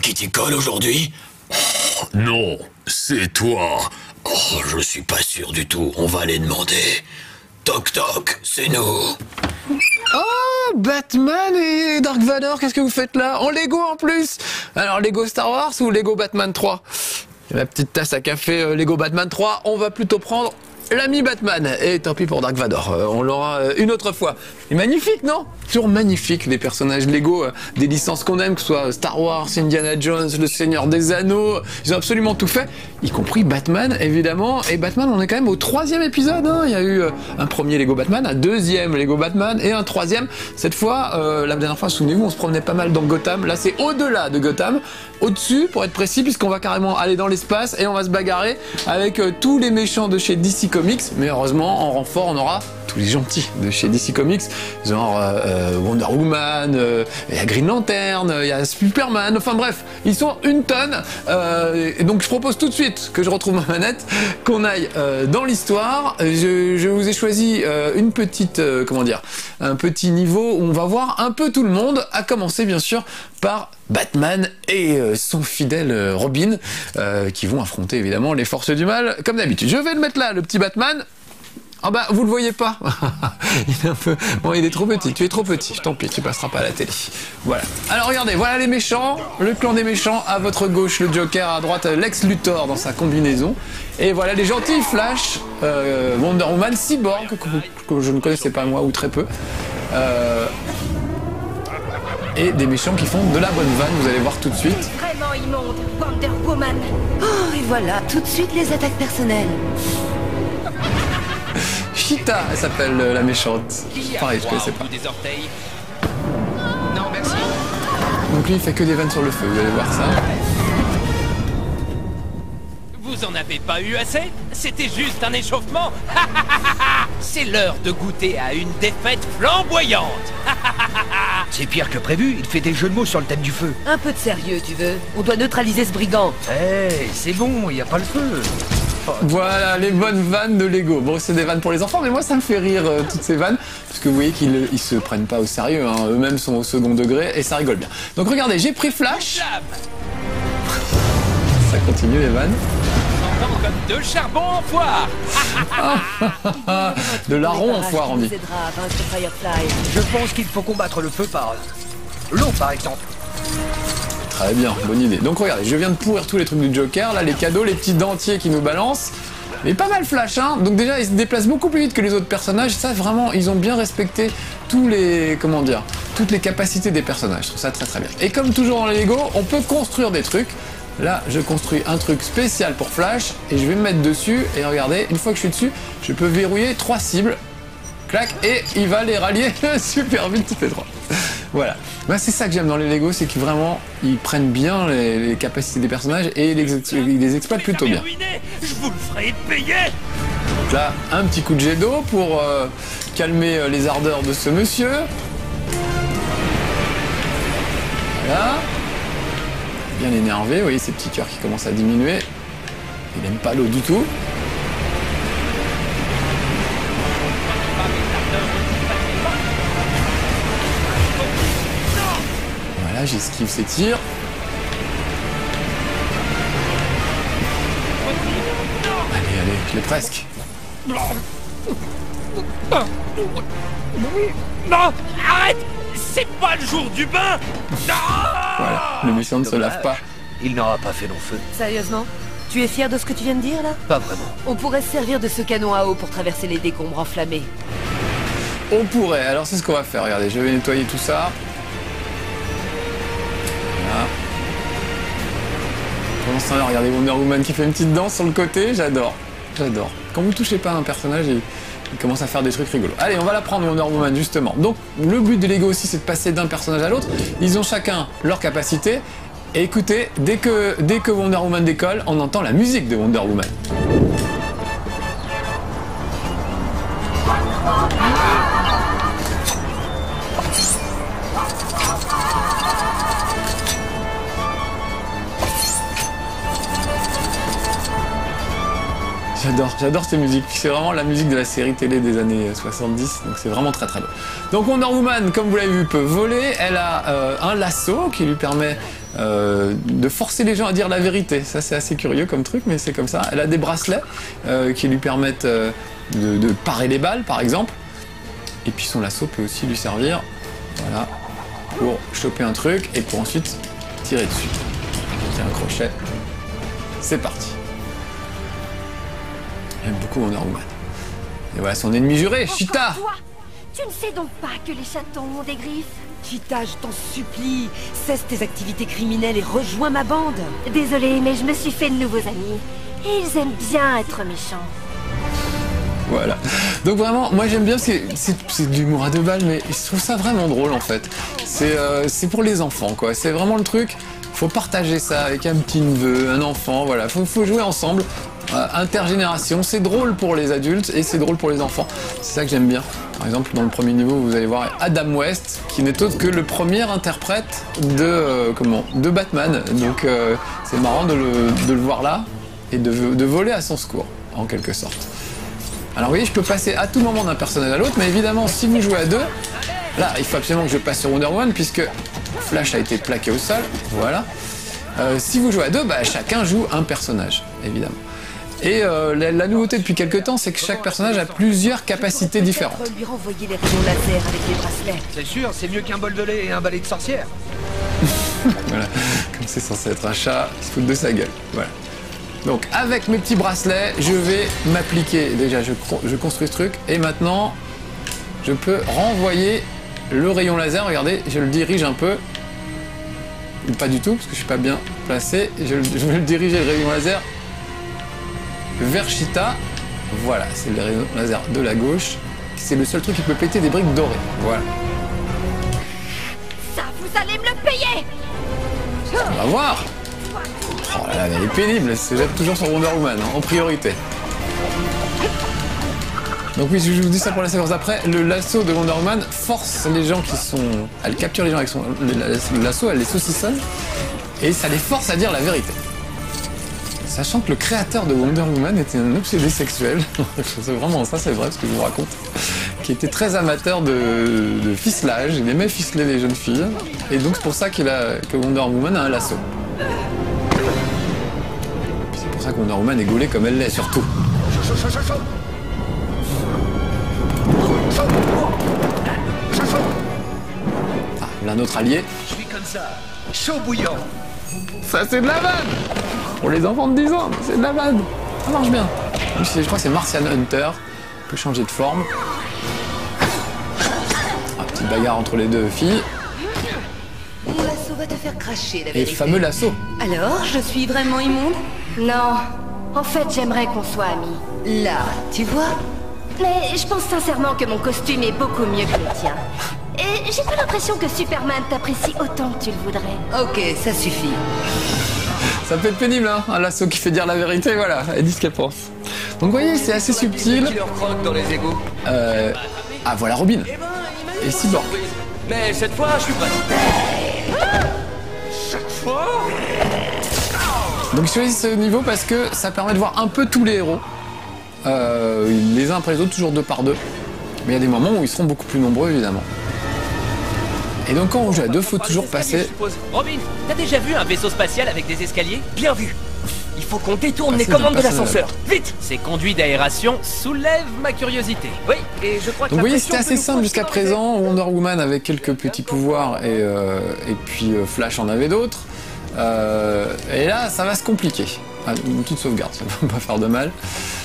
qui t'y colle aujourd'hui? Non, c'est toi. Oh, je suis pas sûr du tout. On va aller demander. Toc toc, c'est nous. Oh, Batman et Dark Vador, qu'est-ce que vous faites là? En Lego en plus. Alors, Lego Star Wars ou Lego Batman 3? La petite tasse à café Lego Batman 3, on va plutôt prendre l'ami Batman. Et tant pis pour Dark Vador, on l'aura une autre fois. Et magnifique, non? Toujours magnifique, les personnages Lego, des licences qu'on aime, que ce soit Star Wars, Indiana Jones, Le Seigneur des Anneaux, ils ont absolument tout fait, y compris Batman, évidemment. Et Batman, on est quand même au 3e épisode, hein. Il y a eu un premier Lego Batman, un 2e Lego Batman et un 3e. Cette fois, la dernière fois, souvenez-vous, on se promenait pas mal dans Gotham. Là, c'est au-delà de Gotham, au-dessus, pour être précis, puisqu'on va carrément aller dans l'espace et on va se bagarrer avec tous les méchants de chez DC Comics. Mais heureusement, en renfort, on aura tous les gentils de chez DC Comics, genre Wonder Woman, il y a Green Lantern, il y a Superman, enfin bref, ils sont une tonne. Et donc je propose tout de suite que je retrouve ma manette, qu'on aille dans l'histoire. Je vous ai choisi une petite, comment dire, un petit niveau où on va voir un peu tout le monde, à commencer bien sûr par Batman et son fidèle Robin, qui vont affronter évidemment les forces du mal, comme d'habitude. Je vais le mettre là, le petit Batman. Ah bah, vous le voyez pas. Il est un peu... Bon, il est trop petit, tu es trop petit. Tant pis, tu passeras pas à la télé. Voilà. Alors regardez, voilà les méchants, le clan des méchants. À votre gauche, le Joker, à droite, Lex Luthor dans sa combinaison. Et voilà les gentils, Flash, Wonder Woman, Cyborg, que je ne connaissais pas moi, ou très peu. Et des méchants qui font de la bonne vanne, vous allez voir tout de suite. Vraiment immonde, Wonder Woman. Oh, et voilà, tout de suite les attaques personnelles. Cheetah, elle s'appelle la méchante. Pareil, je connaissais pas. Non, merci. Donc lui, il fait que des vannes sur le feu, vous allez voir ça. Vous en avez pas eu assez? C'était juste un échauffement. C'est l'heure de goûter à une défaite flamboyante. C'est pire que prévu, il fait des jeux de mots sur le thème du feu. Un peu de sérieux, tu veux? On doit neutraliser ce brigand. Hey, c'est bon, y a pas le feu. Voilà, les bonnes vannes de Lego. Bon, c'est des vannes pour les enfants, mais moi, ça me fait rire, toutes ces vannes, parce que vous voyez qu'ils se prennent pas au sérieux, hein. Eux-mêmes sont au second degré, et ça rigole bien. Donc regardez, j'ai pris Flash. Ça continue, les vannes. Comme deux charbons en foire. De larron en foire, on dit. Aidera à vaincre Firefly. Je pense qu'il faut combattre le feu par l'eau, par exemple. Très bien, bonne idée. Donc regardez, je viens de pourrir tous les trucs du Joker, là, les cadeaux, les petits dentiers qui nous balancent. Mais pas mal Flash, hein. Donc déjà, il se déplace beaucoup plus vite que les autres personnages. Ça, vraiment, ils ont bien respecté tous les... comment dire, toutes les capacités des personnages. Je trouve ça très très bien. Et comme toujours dans les Lego, on peut construire des trucs. Là, je construis un truc spécial pour Flash et je vais me mettre dessus. Et regardez, une fois que je suis dessus, je peux verrouiller 3 cibles. Clac, et il va les rallier super vite, tous les 3. Voilà. Bah, c'est ça que j'aime dans les Lego, c'est qu'ils vraiment, ils prennent bien les capacités des personnages et ils les exploitent plutôt bien. Je vous le ferai payer. Donc là, un petit coup de jet d'eau pour calmer les ardeurs de ce monsieur. Voilà. Bien énervé, vous voyez ces petits cœurs qui commencent à diminuer. Il n'aime pas l'eau du tout. Voilà, j'esquive ses tirs. Allez, allez, je l'ai presque. Non, arrête. C'est pas le jour du bain. Non. Voilà, le méchant ne se lave pas. Il n'aura pas fait long feu. Sérieusement? Tu es fier de ce que tu viens de dire, là? Pas vraiment. On pourrait se servir de ce canon à eau pour traverser les décombres enflammés. On pourrait, alors c'est ce qu'on va faire, regardez, je vais nettoyer tout ça. Voilà. Pendant ce temps-là, regardez Wonder Woman qui fait une petite danse sur le côté, j'adore, j'adore. Quand vous touchez pas un personnage, il commence à faire des trucs rigolos. Allez, on va la prendre Wonder Woman justement. Donc le but des Lego aussi, c'est de passer d'un personnage à l'autre. Ils ont chacun leur capacité. Et écoutez, dès que Wonder Woman décolle, on entend la musique de Wonder Woman. J'adore ces musiques. C'est vraiment la musique de la série télé des années 70, donc c'est vraiment très très beau. Donc Wonder Woman, comme vous l'avez vu, peut voler. Elle a un lasso qui lui permet de forcer les gens à dire la vérité. Ça c'est assez curieux comme truc, mais c'est comme ça. Elle a des bracelets qui lui permettent de parer les balles par exemple. Et puis son lasso peut aussi lui servir, voilà, pour choper un truc et pour ensuite tirer dessus. J'ai un crochet. C'est parti. J'aime beaucoup Wonder Woman. Et voilà son ennemi juré, Cheetah. Toi, tu ne sais donc pas que les chatons ont des griffes? Cheetah, je t'en supplie, cesse tes activités criminelles et rejoins ma bande. Désolée, mais je me suis fait de nouveaux amis. Et ils aiment bien être méchants. Voilà. Donc vraiment, moi j'aime bien, c'est de l'humour à deux balles, mais je trouve ça vraiment drôle en fait. C'est pour les enfants quoi. C'est vraiment le truc. Faut partager ça avec un petit neveu, un enfant. Voilà. Faut jouer ensemble. Intergénération, c'est drôle pour les adultes et c'est drôle pour les enfants. C'est ça que j'aime bien. Par exemple, dans le premier niveau, vous allez voir Adam West, qui n'est autre que le premier interprète de Batman. Donc c'est marrant de le voir là et de voler à son secours, en quelque sorte. Alors vous voyez, je peux passer à tout moment d'un personnage à l'autre, mais évidemment, si vous jouez à deux, là, il faut absolument que je passe sur Wonder Woman, puisque Flash a été plaqué au sol. Voilà. Si vous jouez à deux, bah, chacun joue un personnage, évidemment. Et la nouveauté depuis quelques temps, c'est que chaque personnage a plusieurs capacités différentes. On peut lui renvoyer les rayons laser avec les bracelets. C'est sûr, c'est mieux qu'un bol de lait et un balai de sorcière. Voilà, comme c'est censé être un chat, il se fout de sa gueule. Voilà. Donc avec mes petits bracelets, je vais m'appliquer. Déjà, je construis ce truc et maintenant, je peux renvoyer le rayon laser. Regardez, je le dirige un peu. Pas du tout, parce que je suis pas bien placé. Je vais le diriger le rayon laser vers Cheetah. Voilà, c'est le rayon laser de la gauche. C'est le seul truc qui peut péter des briques dorées. Voilà. Ça, vous allez me le payer! On va voir. Oh là là, elle est pénible. J'aime toujours sur Wonder Woman, hein, en priorité. Donc oui, je vous dis ça pour la séquence d'après. Le lasso de Wonder Woman force les gens qui sont... Elle capture les gens avec le lasso, elle les saucissonne. Et ça les force à dire la vérité. Sachant que le créateur de Wonder Woman était un obsédé sexuel. C'est vraiment ça, c'est vrai ce que je vous raconte. Qui était très amateur de ficelage. Il aimait ficeler les jeunes filles. Et donc c'est pour ça que Wonder Woman a un lasso. C'est pour ça que Wonder Woman est gaulée comme elle l'est, surtout. Ah, là, notre allié. Je suis comme ça, chaud bouillant. Ça, c'est de la vanne! Pour les enfants de 10 ans, c'est de la vanne. Ça marche bien. Je crois que c'est Martian Hunter. On peut changer de forme. Un petit bagarre entre les deux filles. Mon lasso va te faire cracher, la Et vérité. le fameux lasso. Alors, je suis vraiment immonde? Non. En fait, j'aimerais qu'on soit amis. Là, tu vois? Mais je pense sincèrement que mon costume est beaucoup mieux que le tien. Et j'ai pas l'impression que Superman t'apprécie autant que tu le voudrais. Ok, ça suffit. Ça peut être pénible, hein, un lasso qui fait dire la vérité, voilà, elle dit ce qu'elle pense. Donc vous voyez, c'est assez subtil. Qui leur croque dans les égouts. Ah, voilà Robin. Et Cyborg. Mais cette fois, je suis prêt. Donc je choisis ce niveau parce que ça permet de voir un peu tous les héros. Les uns après les autres, toujours deux par deux. Mais il y a des moments où ils seront beaucoup plus nombreux, évidemment. Et donc quand on joue à deux, faut toujours passer... Robin, t'as déjà vu un vaisseau spatial avec des escaliers? Bien vu. Il faut qu'on détourne Passer les commandes de d'un personnage à l'ascenseur. Vite! Ces conduits d'aération soulèvent ma curiosité. Oui, et je crois que Donc vous voyez, la c'était pression assez peut nous simple jusqu'à projeter dans les présent. Wonder Woman avait quelques petits pouvoirs et puis Flash en avait d'autres. Et là, ça va se compliquer. Ah, une petite sauvegarde, ça va pas faire de mal.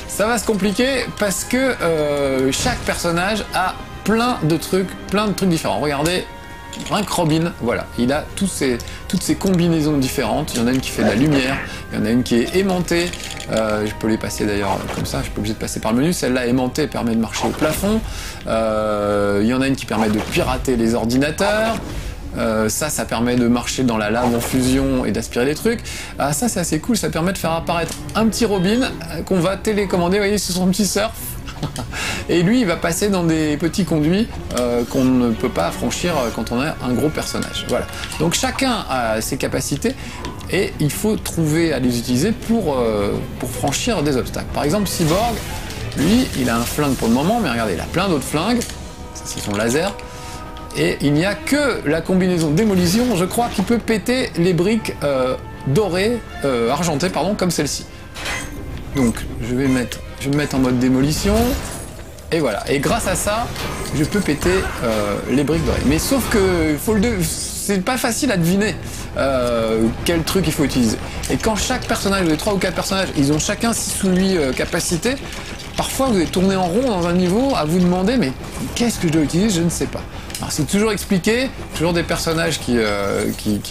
Ça va se compliquer parce que chaque personnage a plein de trucs différents. Regardez, rien que Robin, voilà, il a toutes ces combinaisons différentes. Il y en a une qui fait de la lumière, il y en a une qui est aimantée. Je peux les passer d'ailleurs comme ça, je suis pas obligé de passer par le menu. Celle-là aimantée permet de marcher au plafond. Il y en a une qui permet de pirater les ordinateurs. Ça permet de marcher dans la lave en fusion et d'aspirer des trucs. Ah, ça c'est assez cool, ça permet de faire apparaître un petit Robin qu'on va télécommander, vous voyez, sur son petit surf. Et lui, il va passer dans des petits conduits qu'on ne peut pas franchir quand on a un gros personnage. Voilà. Donc chacun a ses capacités et il faut trouver à les utiliser pour franchir des obstacles. Par exemple, Cyborg, lui, il a un flingue pour le moment, mais regardez, il a plein d'autres flingues. Ça, c'est son laser. Et il n'y a que la combinaison démolition, je crois, qui peut péter les briques dorées, argentées, pardon, comme celle-ci. Donc, je vais me mettre en mode démolition. Et voilà. Et grâce à ça, je peux péter les briques dorées. Mais sauf que c'est pas facile à deviner quel truc il faut utiliser. Et quand chaque personnage, les 3 ou 4 personnages, ils ont chacun 6 ou 8 capacités, parfois vous allez tourner en rond dans un niveau à vous demander mais qu'est-ce que je dois utiliser, je ne sais pas. Alors c'est toujours expliqué, toujours des personnages qui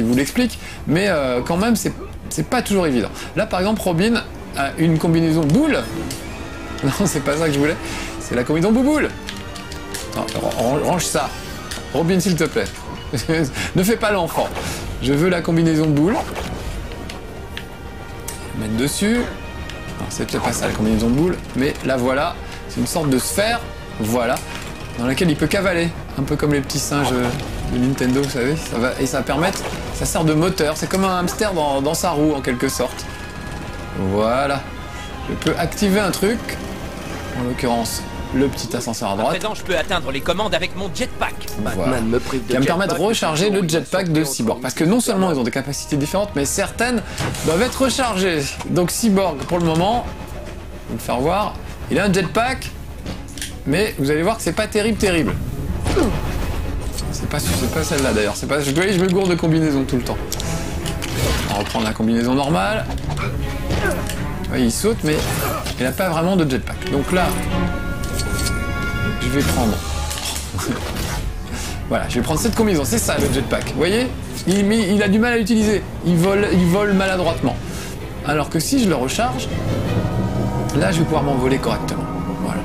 vous l'expliquent, mais quand même c'est pas toujours évident. Là par exemple Robin a une combinaison boule. Non, c'est pas ça que je voulais, c'est la combinaison bouboule. Non, range ça. Robin s'il te plaît. Ne fais pas l'enfant. Je veux la combinaison boule. Mettre dessus. C'est peut-être pas ça la combinaison boule, mais la voilà. C'est une sorte de sphère, voilà, dans laquelle il peut cavaler. Un peu comme les petits singes de Nintendo, vous savez. Ça sert de moteur. C'est comme un hamster dans sa roue en quelque sorte. Voilà. Je peux activer un truc. En l'occurrence, le petit ascenseur à droite. À présent, je peux atteindre les commandes avec mon jetpack. Voilà. Qui va me permettre de recharger le jetpack de Cyborg. Parce que non seulement ils ont des capacités différentes, mais certaines doivent être rechargées. Donc Cyborg, pour le moment, je vais le faire voir, il a un jetpack, mais vous allez voir que c'est pas terrible. C'est pas celle-là d'ailleurs. Je me gourde de combinaison tout le temps. On va reprendre la combinaison normale. Ouais, il saute, mais il n'a pas vraiment de jetpack. Donc là, je vais prendre... Voilà, je vais prendre cette combinaison, c'est ça le jetpack. Vous voyez, il a du mal à l'utiliser. Il vole maladroitement. Alors que si je le recharge, là je vais pouvoir m'envoler correctement. Voilà.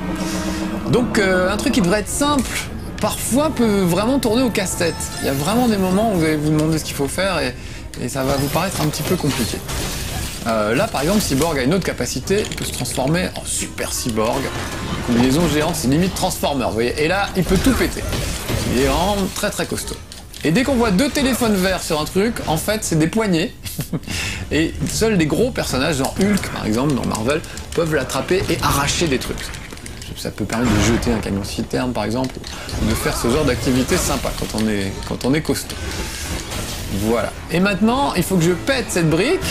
Donc un truc qui devrait être simple, parfois peut vraiment tourner au casse-tête. Il y a vraiment des moments où vous allez vous demander ce qu'il faut faire et ça va vous paraître un petit peu compliqué. Là par exemple Cyborg a une autre capacité, il peut se transformer en super cyborg, combinaison géante, c'est limite Transformer, vous voyez, et là il peut tout péter, il est vraiment très costaud. Et dès qu'on voit 2 téléphones verts sur un truc, en fait c'est des poignées, et seuls des gros personnages, genre Hulk par exemple dans Marvel, peuvent l'attraper et arracher des trucs. Ça peut permettre de jeter un camion citerne par exemple, ou de faire ce genre d'activité sympa quand on est costaud. Voilà. Et maintenant, il faut que je pète cette brique.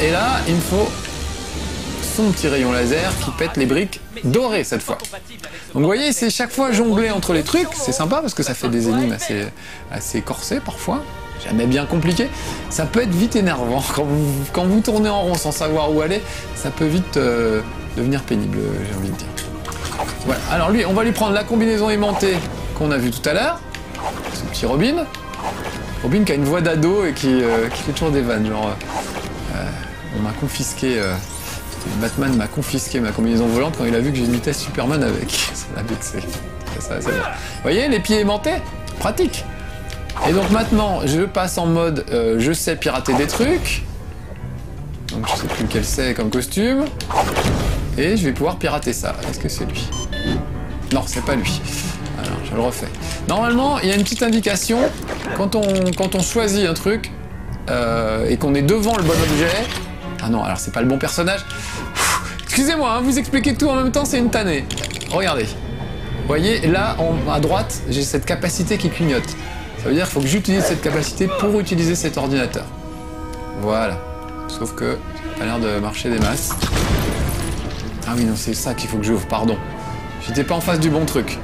Et là, il me faut son petit rayon laser qui pète les briques dorées cette fois. Donc vous voyez, c'est chaque fois jongler entre les trucs. C'est sympa parce que ça fait des énigmes assez corsées parfois. Jamais bien compliqué. Ça peut être vite énervant. Quand vous tournez en rond sans savoir où aller, ça peut vite devenir pénible, j'ai envie de dire. Voilà. Alors lui, on va lui prendre la combinaison aimantée qu'on a vue tout à l'heure. Ce petit Robin. Robin qui a une voix d'ado et qui fait toujours des vannes, genre on m'a confisqué, Batman m'a confisqué ma combinaison volante quand il a vu que j'imitais Superman avec. Ça l'a vexé. Vous voyez, les pieds aimantés, pratique. Et donc maintenant, je passe en mode je sais pirater des trucs. Donc je sais plus lequel c'est comme costume. Et je vais pouvoir pirater ça. Est-ce que c'est lui? Non, c'est pas lui. Alors, je le refais. Normalement, il y a une petite indication quand on choisit un truc et qu'on est devant le bon objet. Ah non, alors c'est pas le bon personnage. Excusez-moi, hein, vous expliquez tout en même temps, c'est une tannée. Regardez. Vous voyez, là, à droite, j'ai cette capacité qui clignote. Ça veut dire qu'il faut que j'utilise cette capacité pour utiliser cet ordinateur. Voilà. Sauf que ça n'a pas l'air de marcher des masses. Ah oui, non, c'est ça qu'il faut que j'ouvre, pardon. J'étais pas en face du bon truc.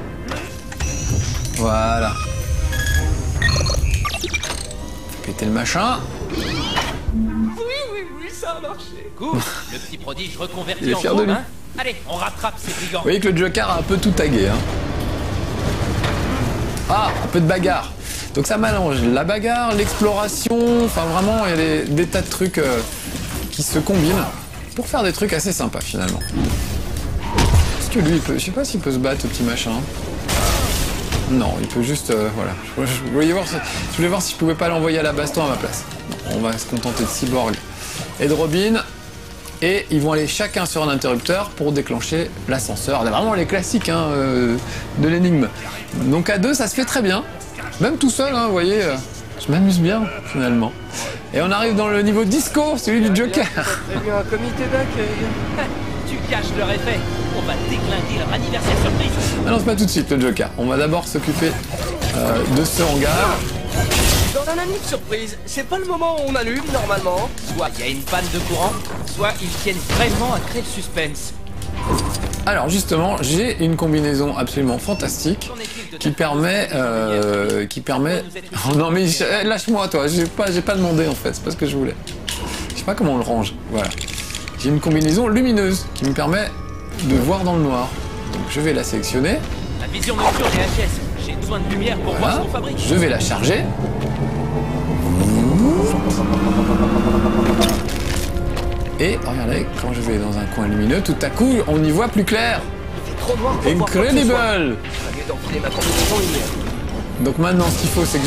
Voilà. Péter le machin. Oui, ça a marché. Cool, le petit prodige reconverti Il est en fier gros, de lui. hein. Allez, on rattrape ces brigands. Vous voyez que le Joker a un peu tout tagué, hein. Ah, un peu de bagarre. Donc ça mélange la bagarre, l'exploration, enfin vraiment, il y a des tas de trucs qui se combinent pour faire des trucs assez sympas finalement. Est-ce que lui, il peut, je sais pas s'il peut se battre, ce petit machin. Non, il peut juste, voilà. Je voulais voir si je pouvais pas l'envoyer à la baston à ma place. Non, on va se contenter de Cyborg et de Robin. Et ils vont aller chacun sur un interrupteur pour déclencher l'ascenseur. C'est vraiment les classiques hein, de l'énigme. Donc à deux, ça se fait très bien. Même tout seul, hein, vous voyez, je m'amuse bien finalement. Et on arrive dans le niveau disco, celui du Joker. Il y a un comité d'accueil. Tu caches leur effet. on va déglinguer leur anniversaire surprise. Ah non, c'est pas tout de suite le Joker. On va d'abord s'occuper de ce hangar. Dans un anniv surprise, c'est pas le moment où on allume normalement. Soit il y a une panne de courant, soit ils tiennent vraiment à créer le suspense. Alors justement, j'ai une combinaison absolument fantastique qui permet... Oh non mais lâche-moi toi, j'ai pas demandé en fait, c'est pas ce que je voulais. Je sais pas comment on le range, voilà. J'ai une combinaison lumineuse qui me permet de voir dans le noir. Donc je vais la sélectionner. La vision nocturne est HS. J'ai besoin de lumière pour voir ce qu'on fabrique. Je vais la charger. Et regardez, quand je vais dans un coin lumineux, tout à coup, on y voit plus clair. Trop noir pour voir quoi que ce Incredible! soit. Fallait d'enfiler ma combinaison lumière. Donc maintenant, ce qu'il faut, c'est que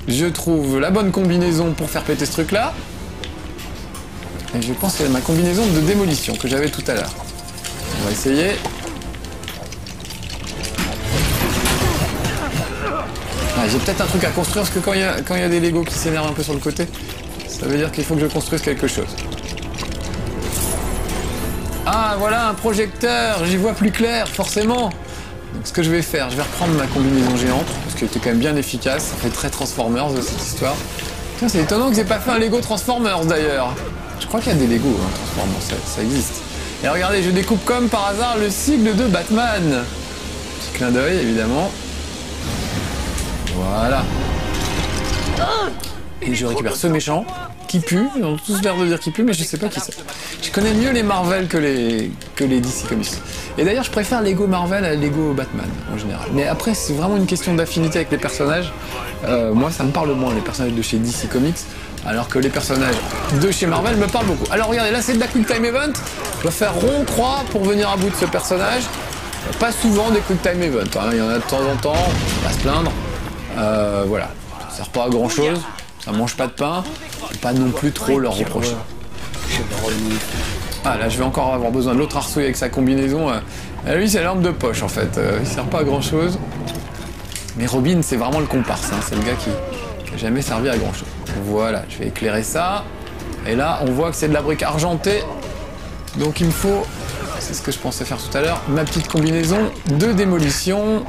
je trouve la bonne combinaison pour faire péter ce truc-là. Et je pense que c'est ma combinaison de démolition que j'avais tout à l'heure. On va essayer. Ah, j'ai peut-être un truc à construire parce que quand il y a des Lego qui s'énervent un peu sur le côté, ça veut dire qu'il faut que je construise quelque chose. Ah, voilà un projecteur, j'y vois plus clair, forcément. Donc ce que je vais faire, je vais reprendre ma combinaison géante, parce qu'elle était quand même bien efficace, ça fait très Transformers cette histoire. Tiens, c'est étonnant que j'ai pas fait un Lego Transformers d'ailleurs. Je crois qu'il y a des Lego Transformers, ça existe. Et regardez, je découpe comme par hasard le sigle de Batman. Petit clin d'œil évidemment. Voilà. Et je récupère ce méchant qui pue. Ils ont tous l'air de dire qu'il pue, mais je sais pas qui c'est. Je connais mieux les Marvel que les DC Comics. Et d'ailleurs, je préfère Lego Marvel à Lego Batman en général. Mais après, c'est vraiment une question d'affinité avec les personnages. Moi, ça me parle moins les personnages de chez DC Comics, alors que les personnages de chez Marvel me parlent beaucoup. Alors regardez, là c'est de la Quick Time Event. Je dois faire rond-croix pour venir à bout de ce personnage. Pas souvent des Quick Time Event, hein. Il y en a de temps en temps, on va se plaindre. Voilà, ça sert pas à grand chose, ça mange pas de pain, faut pas non plus trop leur reprocher. Ah là je vais encore avoir besoin de l'autre arsouille avec sa combinaison. Lui c'est la lampe de poche en fait, il sert pas à grand chose. Mais Robin c'est vraiment le comparse, hein. C'est le gars qui a jamais servi à grand chose. Voilà, je vais éclairer ça. Et là on voit que c'est de la brique argentée. Donc il me faut, c'est ce que je pensais faire tout à l'heure, ma petite combinaison de démolition.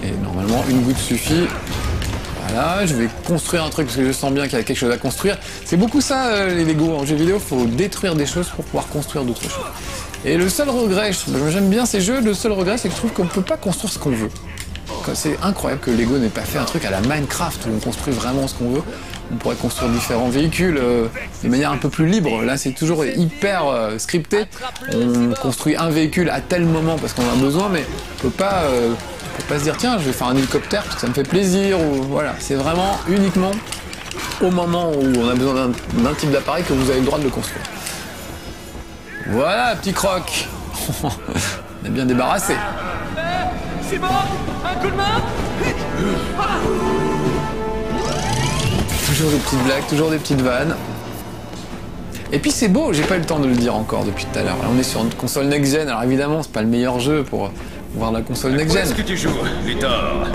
Et normalement, une goutte suffit. Voilà, je vais construire un truc parce que je sens bien qu'il y a quelque chose à construire. C'est beaucoup ça, les Lego en jeu vidéo, il faut détruire des choses pour pouvoir construire d'autres choses. Et le seul regret, j'aime bien ces jeux, le seul regret, c'est que je trouve qu'on ne peut pas construire ce qu'on veut. C'est incroyable que Lego n'ait pas fait un truc à la Minecraft où on construit vraiment ce qu'on veut. On pourrait construire différents véhicules de manière un peu plus libre. Là, c'est toujours hyper scripté. On construit un véhicule à tel moment parce qu'on en a besoin, mais on peut pas se dire tiens, je vais faire un hélicoptère parce que ça me fait plaisir. Ou voilà, c'est vraiment uniquement au moment où on a besoin d'un type d'appareil que vous avez le droit de le construire. Voilà, petit croc. On est bien débarrassé. C'est bon. Un coup de main. Toujours des petites blagues, toujours des petites vannes. Et puis c'est beau, j'ai pas eu le temps de le dire encore depuis tout à l'heure. Là, on est sur une console next-gen, alors évidemment c'est pas le meilleur jeu pour voir la console next-gen. Est-ce que tu joues, Luthor?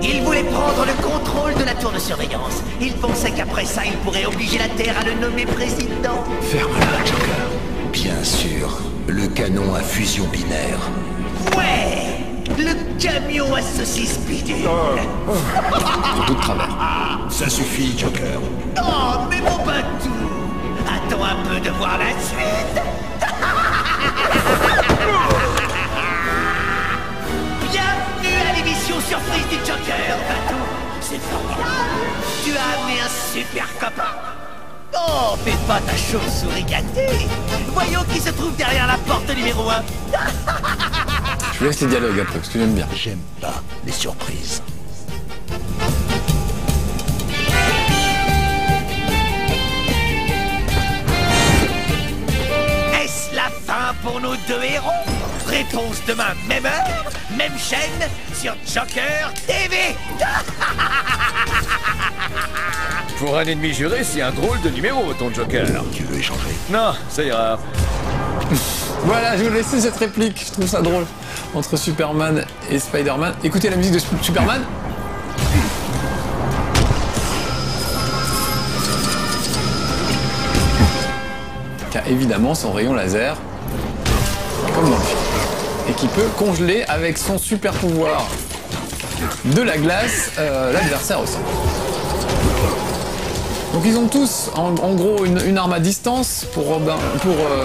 Il voulait prendre le contrôle de la tour de surveillance. Il pensait qu'après ça, il pourrait obliger la Terre à le nommer président. Ferme-la, Joker. Bien sûr, le canon à fusion binaire. Ouais! Le camion à saucisse bidule. Tout de travers. Ça suffit, Joker. Oh, mais mon batou! Attends un peu de voir la suite. Bienvenue à l'émission surprise du Joker, batou. C'est formidable. Tu as amené un super copain. Oh, fais pas ta chauve-souris gâtée. Voyons qui se trouve derrière la porte numéro 1. Je vous laisse les dialogues après parce que j'aime bien. J'aime pas les surprises. Est-ce la fin pour nos deux héros? Réponse demain, même heure, même chaîne, sur Joker TV. Pour un ennemi juré, c'est un drôle de numéro, ton Joker. Tu veux échanger? Non, ça ira. Voilà, je vais vous laisser cette réplique, je trouve ça drôle. Entre Superman et Spider-Man. Écoutez la musique de Superman. qui a évidemment son rayon laser, comme dans le film, et qui peut congeler avec son super pouvoir de la glace l'adversaire aussi. Donc ils ont tous en gros une arme à distance. Pour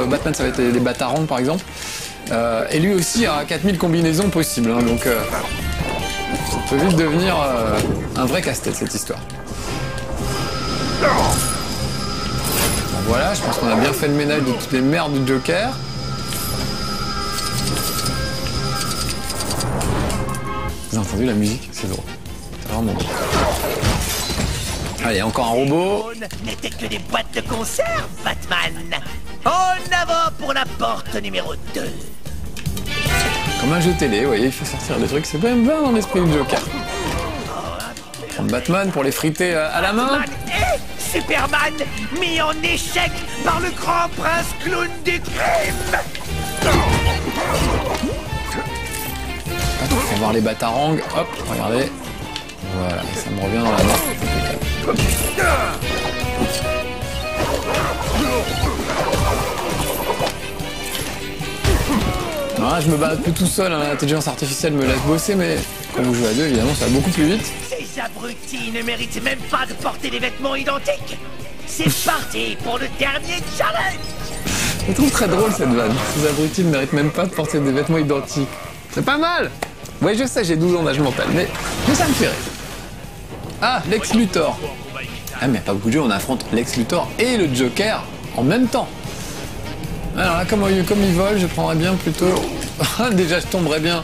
Batman ça va être des batarangs par exemple. Et lui aussi a 4000 combinaisons possibles. Hein, donc ça peut vite devenir un vrai casse-tête cette histoire. Bon, voilà, je pense qu'on a bien fait le ménage de toutes les merdes du Joker. Vous avez entendu la musique? C'est drôle. C'est vraiment drôle. Allez, encore un robot. N'était que des boîtes de conserve, Batman. En avant pour la porte numéro 2. Comme un jeu télé, vous voyez, il fait sortir des trucs, c'est quand même bien dans l'esprit du Joker. Prendre Batman pour les friter à la main. Batman et Superman mis en échec par le grand prince clown du crime. On va voir les batarangs, hop, regardez. Voilà, ça me revient dans la main. Voilà, je me bats plus tout seul, hein, l'intelligence artificielle me laisse bosser, mais quand vous jouez à deux, évidemment, ça va beaucoup plus vite. Ces abrutis ne méritent même pas de porter des vêtements identiques. C'est parti pour le dernier challenge. Je trouve très drôle cette vanne. Ces abrutis ne méritent même pas de porter des vêtements identiques. C'est pas mal. Oui, je sais, j'ai 12 ans d'âge mental, mais ça me fait rire. Ah, Lex Luthor. Ah, mais pas beaucoup de jeux, on affronte Lex Luthor et le Joker en même temps. Alors là, comme il vole, je prendrais bien plutôt... Déjà, je tomberais bien.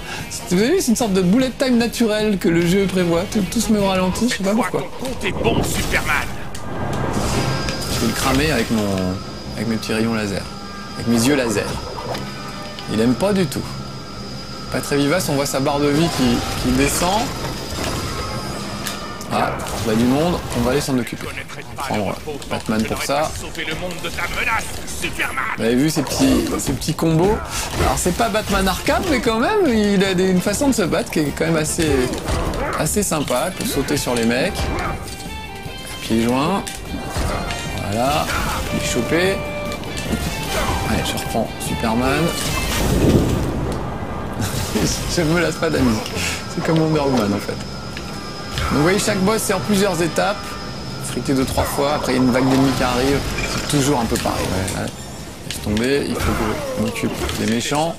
Vous avez vu, c'est une sorte de bullet time naturel que le jeu prévoit. Tout se met au ralenti, je sais pas pourquoi. T'es bon, Superman. Je vais le cramer avec mes petits rayons laser. Avec mes yeux laser. Il aime pas du tout. Pas très vivace, on voit sa barre de vie qui descend. Ah, il y a du monde, on va aller s'en occuper. Prendre Batman pour ça. Vous avez vu ces petits combos. Alors c'est pas Batman Arkham, mais quand même, il a une façon de se battre qui est quand même assez sympa. Pour sauter sur les mecs. Pieds joints. Voilà. Les choper. Allez, je reprends Superman. Je me lasse pas de la musique. C'est comme Wonder Woman en fait. Donc vous voyez, chaque boss c'est en plusieurs étapes. Frité 2-3 fois, après il y a une vague d'ennemis qui arrive. C'est toujours un peu pareil. Ouais. Laisse tomber, il faut que je m'occupe des méchants.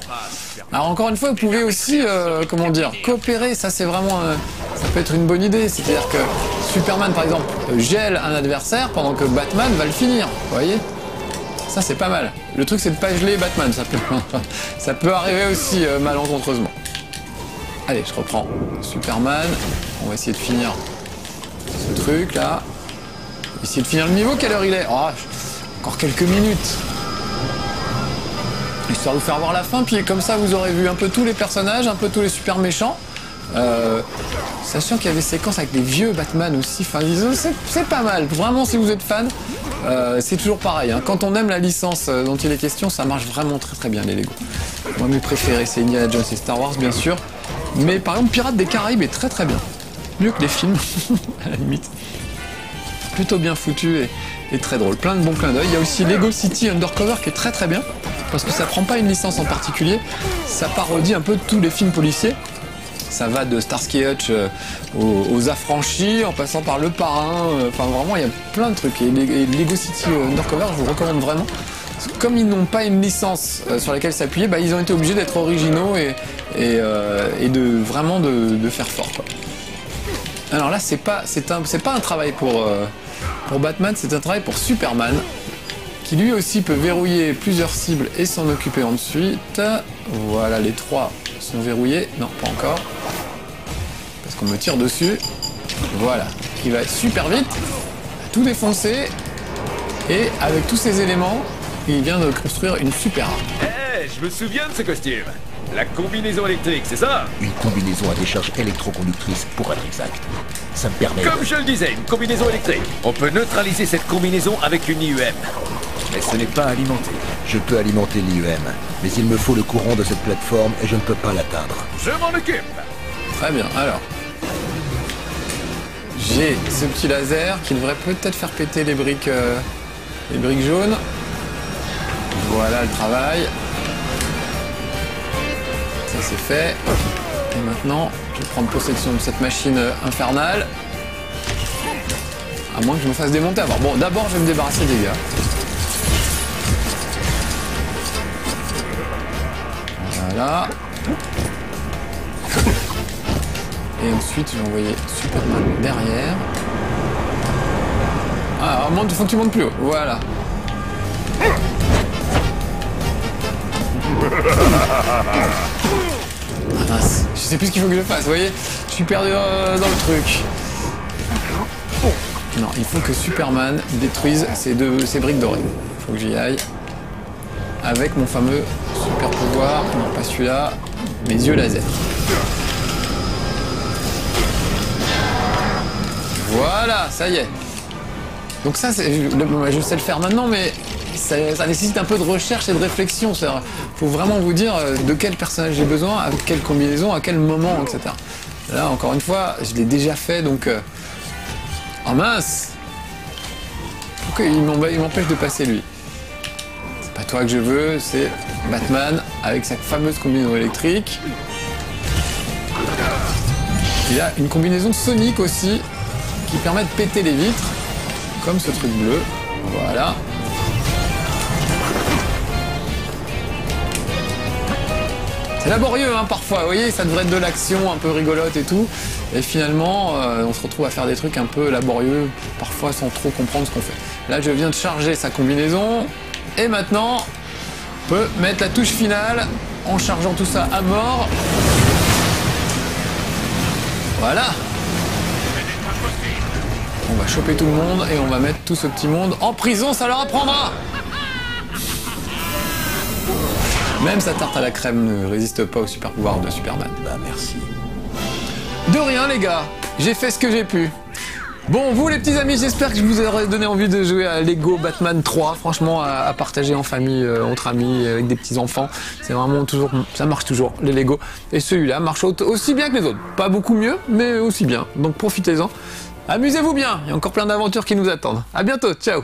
Alors encore une fois, vous pouvez aussi, coopérer. Ça c'est vraiment... ça peut être une bonne idée. C'est-à-dire que Superman par exemple gèle un adversaire pendant que Batman va le finir. Vous voyez ? Ça c'est pas mal. Le truc c'est de pas geler Batman, ça peut arriver aussi malencontreusement. Allez, je reprends Superman. On va essayer de finir ce truc là. Essayer de finir le niveau, quelle heure il est? Oh, encore quelques minutes. Histoire de vous faire voir la fin, puis comme ça vous aurez vu un peu tous les personnages, un peu tous les super méchants. Sachant qu'il y a des séquences avec des vieux Batman aussi, enfin c'est pas mal. Vraiment si vous êtes fan, c'est toujours pareil. Hein. Quand on aime la licence dont il est question, ça marche vraiment très très bien les Lego. Moi mes préférés c'est Indiana Jones et Star Wars bien sûr. Mais par exemple Pirates des Caraïbes est très très bien. Mieux que les films, à la limite. Plutôt bien foutu et très drôle. Plein de bons clins d'œil. Il y a aussi Lego City Undercover qui est très très bien. Parce que ça prend pas une licence en particulier. Ça parodie un peu tous les films policiers. Ça va de Starsky et Hutch aux Affranchis, en passant par Le Parrain. Enfin vraiment, il y a plein de trucs. Et Lego City Undercover, je vous recommande vraiment. Parce que comme ils n'ont pas une licence sur laquelle s'appuyer, bah, ils ont été obligés d'être originaux et de vraiment de faire fort, quoi. Alors là, c'est pas un travail pour Batman, c'est un travail pour Superman, qui lui aussi peut verrouiller plusieurs cibles et s'en occuper ensuite. Voilà, les trois sont verrouillés. Non, pas encore. Parce qu'on me tire dessus. Voilà, il va super vite, tout défoncer, et avec tous ces éléments, il vient de construire une super arme. Je me souviens de ce costume. La combinaison électrique, c'est ça? Une combinaison à décharge électroconductrice, pour être exact. Ça me permet... Comme je le disais, une combinaison électrique. On peut neutraliser cette combinaison avec une IUM. Mais ce n'est pas alimenté. Je peux alimenter l'IUM, mais il me faut le courant de cette plateforme et je ne peux pas l'atteindre. Je m'en occupe. Très bien, alors... J'ai ce petit laser qui devrait peut-être faire péter les briques jaunes. Voilà le travail. Ça c'est fait. Et maintenant, je vais prendre possession de cette machine infernale. À moins que je me fasse démonter avant. Bon, d'abord, je vais me débarrasser des gars. Voilà. Et ensuite, je vais envoyer Superman derrière. Ah, il faut que tu montes plus haut. Voilà. Ah mince, je sais plus ce qu'il faut que je fasse, vous voyez? Je suis perdu dans le truc. Non, il faut que Superman détruise ces briques dorées. Il faut que j'y aille. Avec mon fameux super pouvoir. Non, pas celui-là. Mes yeux laser. Voilà, ça y est. Donc ça, je sais le faire maintenant, mais ça nécessite un peu de recherche et de réflexion. Il faut vraiment vous dire de quel personnage j'ai besoin, avec quelle combinaison, à quel moment, etc. Là, encore une fois, je l'ai déjà fait, donc... Oh mince! Pourquoi il m'empêche de passer, lui? C'est pas toi que je veux, c'est Batman, avec sa fameuse combinaison électrique. Il y a une combinaison sonique aussi, qui permet de péter les vitres, comme ce truc bleu. Voilà. C'est laborieux hein, parfois, vous voyez, ça devrait être de l'action un peu rigolote et tout. Et finalement, on se retrouve à faire des trucs un peu laborieux, parfois sans trop comprendre ce qu'on fait. Là, je viens de charger sa combinaison. Et maintenant, on peut mettre la touche finale en chargeant tout ça à mort. Voilà. On va choper tout le monde et on va mettre tout ce petit monde en prison, ça leur apprendra. Même sa tarte à la crème ne résiste pas au super pouvoir de Superman. Bah merci. De rien les gars, j'ai fait ce que j'ai pu. Bon, vous les petits amis, j'espère que je vous aurai donné envie de jouer à Lego Batman 3. Franchement, à partager en famille, entre amis, avec des petits enfants. C'est vraiment toujours, ça marche toujours, les Lego. Et celui-là marche aussi bien que les autres. Pas beaucoup mieux, mais aussi bien. Donc profitez-en. Amusez-vous bien, il y a encore plein d'aventures qui nous attendent. À bientôt, ciao.